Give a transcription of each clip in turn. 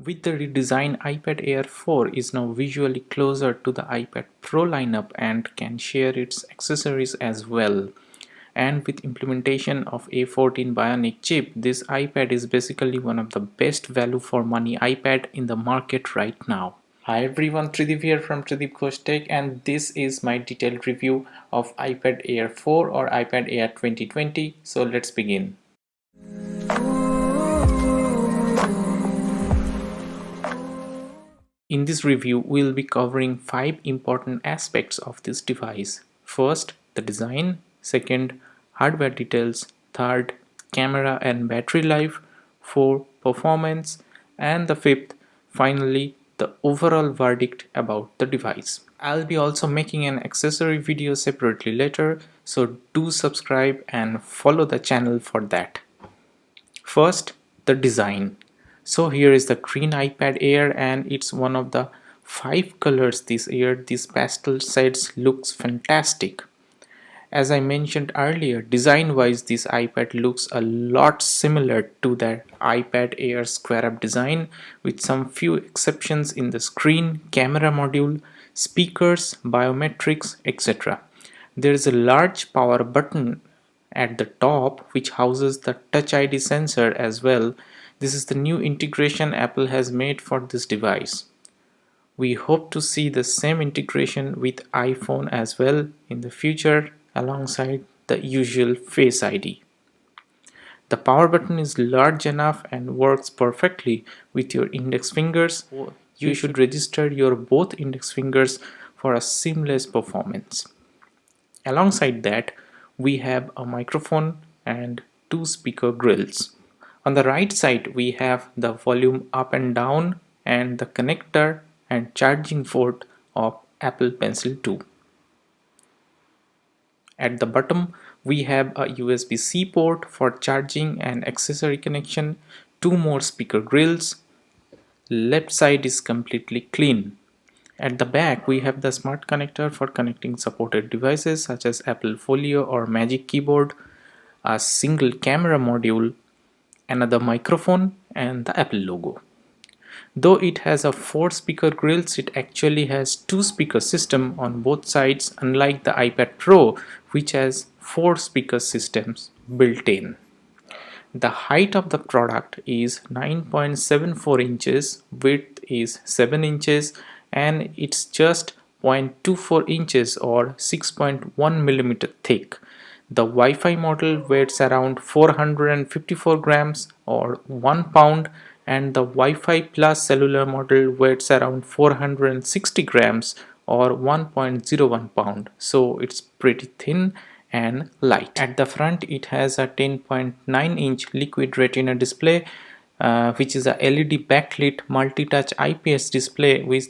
With the redesigned iPad Air 4 is now visually closer to the iPad Pro lineup and can share its accessories as well. And with implementation of A14 Bionic chip, this iPad is basically one of the best value for money iPad in the market right now. Hi everyone, Tridib here from Tridib Ghosh Tech, and this is my detailed review of iPad Air 4 or iPad Air 2020. So let's begin. In this review, we'll be covering 5 important aspects of this device. First, the design. Second, hardware details. Third, camera and battery life. 4, performance. And the fifth, finally, the overall verdict about the device. I'll be also making an accessory video separately later, so do subscribe and follow the channel for that. First, the design. So here is the green iPad Air, and it's one of the 5 colors this year. This pastel shades looks fantastic. As I mentioned earlier, design wise this iPad looks a lot similar to the iPad Air square up design, with some few exceptions in the screen, camera module, speakers, biometrics, etc. There is a large power button at the top which houses the Touch ID sensor as well. This is the new integration Apple has made for this device. We hope to see the same integration with iPhone as well in the future alongside the usual Face ID. The power button is large enough and works perfectly with your index fingers. You should register your both index fingers for a seamless performance. Alongside that, we have a microphone and 2 speaker grills. On the right side, we have the volume up and down and the connector and charging port of Apple Pencil 2. At the bottom, we have a USB-C port for charging and accessory connection, 2 more speaker grills. Left side is completely clean. At the back, we have the smart connector for connecting supported devices such as Apple Folio or Magic Keyboard, a single camera module, another microphone, and the Apple logo. Though it has a 4 speaker grills, it actually has 2 speaker system on both sides, unlike the iPad Pro which has 4 speaker systems built in. The height of the product is 9.74 inches, width is 7 inches, and it's just 0.24 inches or 6.1 millimeter thick. The Wi-Fi model weighs around 454 grams or 1 pound, and the Wi-Fi Plus cellular model weighs around 460 grams or 1.01 pound. So it's pretty thin and light. At the front, it has a 10.9 inch liquid retina display, which is a LED backlit multi-touch IPS display with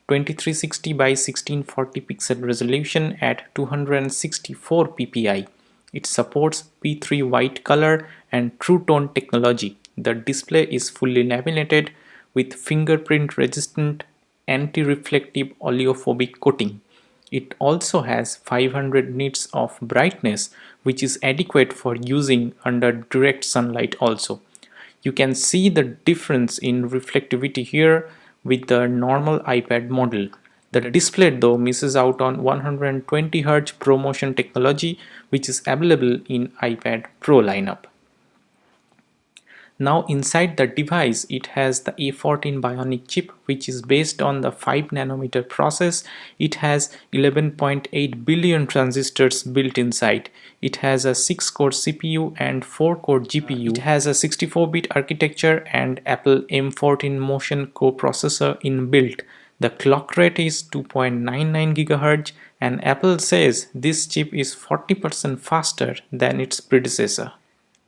2360 by 1640 pixel resolution at 264 ppi. It supports P3 white color and True Tone technology. The display is fully laminated with fingerprint resistant anti-reflective oleophobic coating. It also has 500 nits of brightness, which is adequate for using under direct sunlight also. You can see the difference in reflectivity here with the normal iPad model. The display though misses out on 120Hz ProMotion technology, which is available in iPad Pro lineup. Now inside the device, it has the A14 Bionic chip, which is based on the 5nm process. It has 11.8 billion transistors built inside. It has a 6-core CPU and 4-core GPU. It has a 64-bit architecture and Apple M14 Motion coprocessor inbuilt. The clock rate is 2.99 GHz, and Apple says this chip is 40% faster than its predecessor.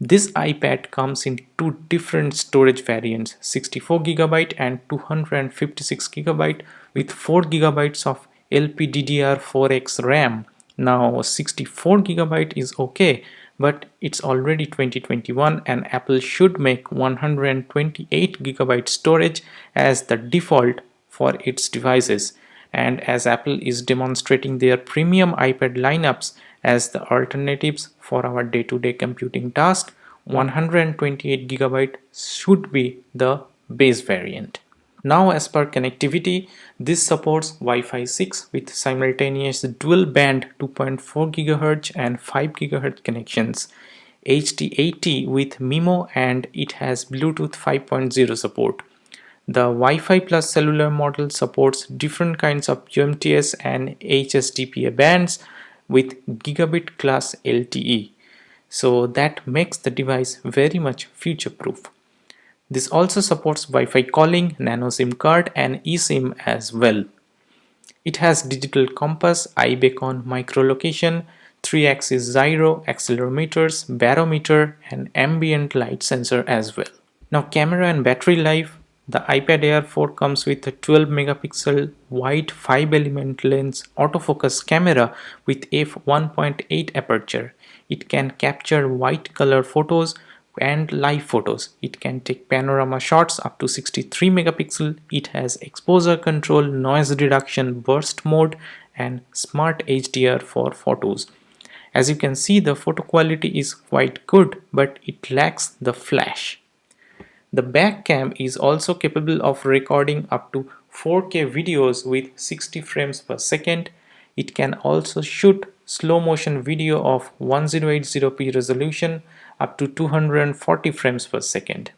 This iPad comes in 2 different storage variants, 64GB and 256GB with 4GB of LPDDR4X RAM. Now 64GB is okay, but it's already 2021 and Apple should make 128GB storage as the default for its devices. And as Apple is demonstrating their premium iPad lineups as the alternatives for our day-to-day computing task, 128GB should be the base variant. Now as per connectivity, this supports Wi-Fi 6 with simultaneous dual band 2.4 GHz and 5 GHz connections, HD80 with MIMO, and it has Bluetooth 5.0 support. The Wi-Fi plus cellular model supports different kinds of UMTS and HSDPA bands with gigabit class LTE. So that makes the device very much future-proof. This also supports Wi-Fi calling, nano SIM card and eSIM as well. It has digital compass, iBeacon microlocation, 3-axis gyro, accelerometers, barometer and ambient light sensor as well. Now camera and battery life. The iPad Air 4 comes with a 12 megapixel wide 5-element lens autofocus camera with f1.8 aperture. It can capture white color photos and live photos. It can take panorama shots up to 63 megapixel. It has exposure control, noise reduction, burst mode and smart HDR for photos. As you can see, the photo quality is quite good, but it lacks the flash. The back cam is also capable of recording up to 4K videos with 60 frames per second. It can also shoot slow motion video of 1080p resolution up to 240 frames per second.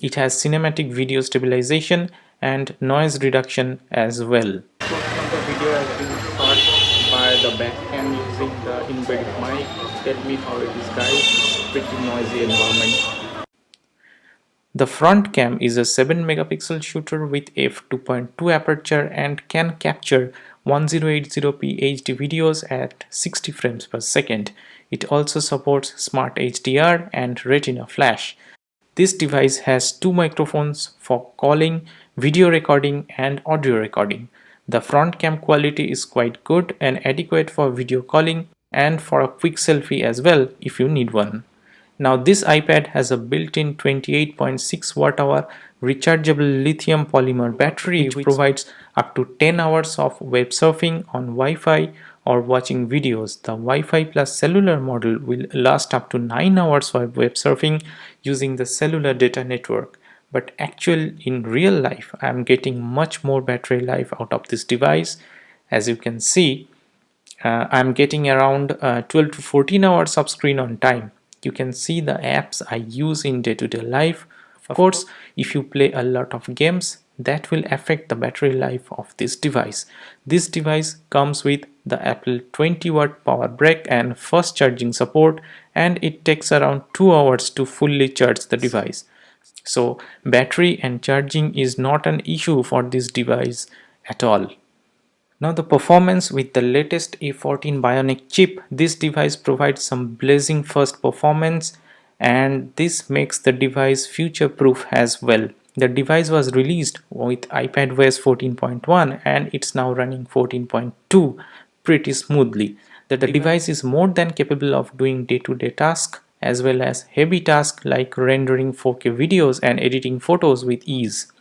It has cinematic video stabilization and noise reduction as well. Portion of the video has been shot by the back cam using the embedded mic. Tell me how it is, guys. It's pretty noisy environment. The front cam is a 7 megapixel shooter with f2.2 aperture and can capture 1080p HD videos at 60 frames per second. It also supports Smart HDR and Retina flash. This device has two microphones for calling, video recording and audio recording. The front cam quality is quite good and adequate for video calling and for a quick selfie as well if you need one. Now this iPad has a built-in 28.6 watt-hour rechargeable lithium polymer battery which provides up to 10 hours of web surfing on Wi-Fi or watching videos. The Wi-Fi plus cellular model will last up to 9 hours for web surfing using the cellular data network. But actually in real life I am getting much more battery life out of this device. As you can see, I'm getting around 12 to 14 hours of screen on time. You can see the apps I use in day-to-day life. Of course, if you play a lot of games, that will affect the battery life of this device. This device comes with the Apple 20 watt power brick and fast charging support, and it takes around 2 hours to fully charge the device. So battery and charging is not an issue for this device at all. Now the performance with the latest A14 Bionic chip, this device provides some blazing fast performance, and this makes the device future proof as well. The device was released with iPadOS 14.1 and it's now running 14.2 pretty smoothly. The device is more than capable of doing day-to-day tasks as well as heavy tasks like rendering 4K videos and editing photos with ease.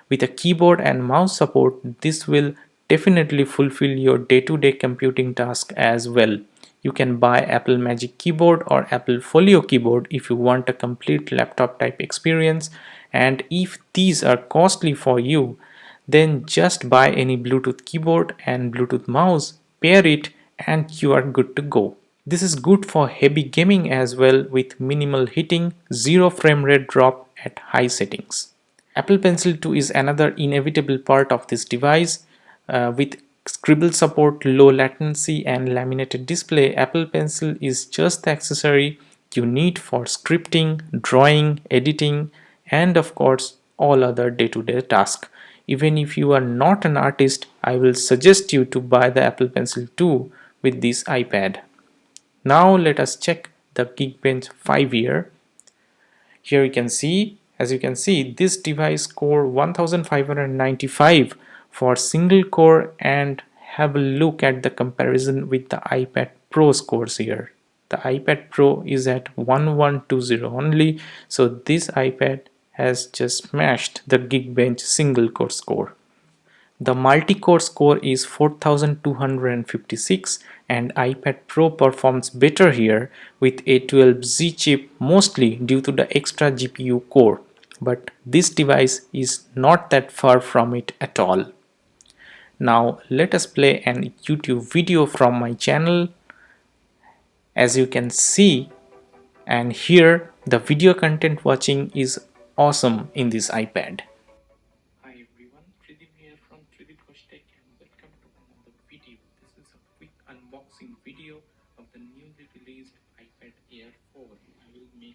With a keyboard and mouse support, this will definitely fulfill your day-to-day computing task as well. You can buy Apple Magic Keyboard or Apple Folio Keyboard if you want a complete laptop type experience, and if these are costly for you, then just buy any Bluetooth keyboard and Bluetooth mouse, pair it and you are good to go. This is good for heavy gaming as well with minimal hitting, 0 frame rate drop at high settings. Apple Pencil 2 is another inevitable part of this device. With Scribble support, low latency and laminated display, Apple Pencil is just the accessory you need for scripting, drawing, editing and of course all other day-to-day tasks. Even if you are not an artist, I will suggest you to buy the Apple Pencil 2 with this iPad. Now let us check the Geekbench 5-year. Here you can see, as you can see, this device score 1595 for single core, and have a look at the comparison with the iPad Pro scores here. The iPad Pro is at 1120 only, so this iPad has just smashed the Geekbench single core score. The multi-core score is 4256 and iPad Pro performs better here with A12Z chip, mostly due to the extra GPU core. but this device is not that far from it at all. Now let us play an YouTube video from my channel. As you can see and hear, the video content watching is awesome in this iPad. Hi everyone, Tridib here from Tridib Ghosh and welcome to another video. This is a quick unboxing video of the newly released iPad Air 4.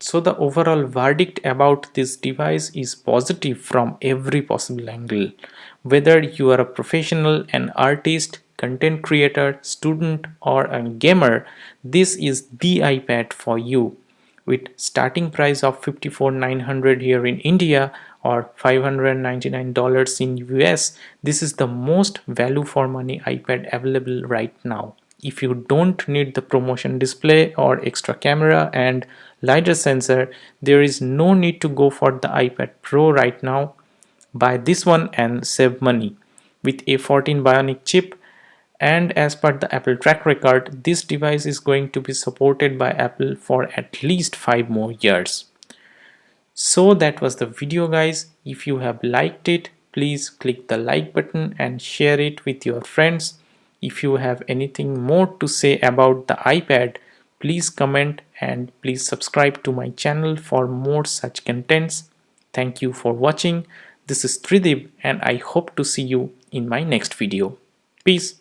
So the overall verdict about this device is positive from every possible angle. Whether you are a professional, an artist, content creator, student or a gamer, this is the iPad for you. With starting price of $54,900 here in India or $599 in US, this is the most value for money iPad available right now. If you don't need the promotion display or extra camera and LiDAR sensor, there is no need to go for the iPad Pro right now. Buy this one and save money. With a 14 Bionic chip, and as per the Apple track record, this device is going to be supported by Apple for at least 5 more years. So that was the video guys. If you have liked it, please click the like button and share it with your friends. If you have anything more to say about the iPad, please comment and please subscribe to my channel for more such contents. Thank you for watching. This is Tridib and I hope to see you in my next video. Peace.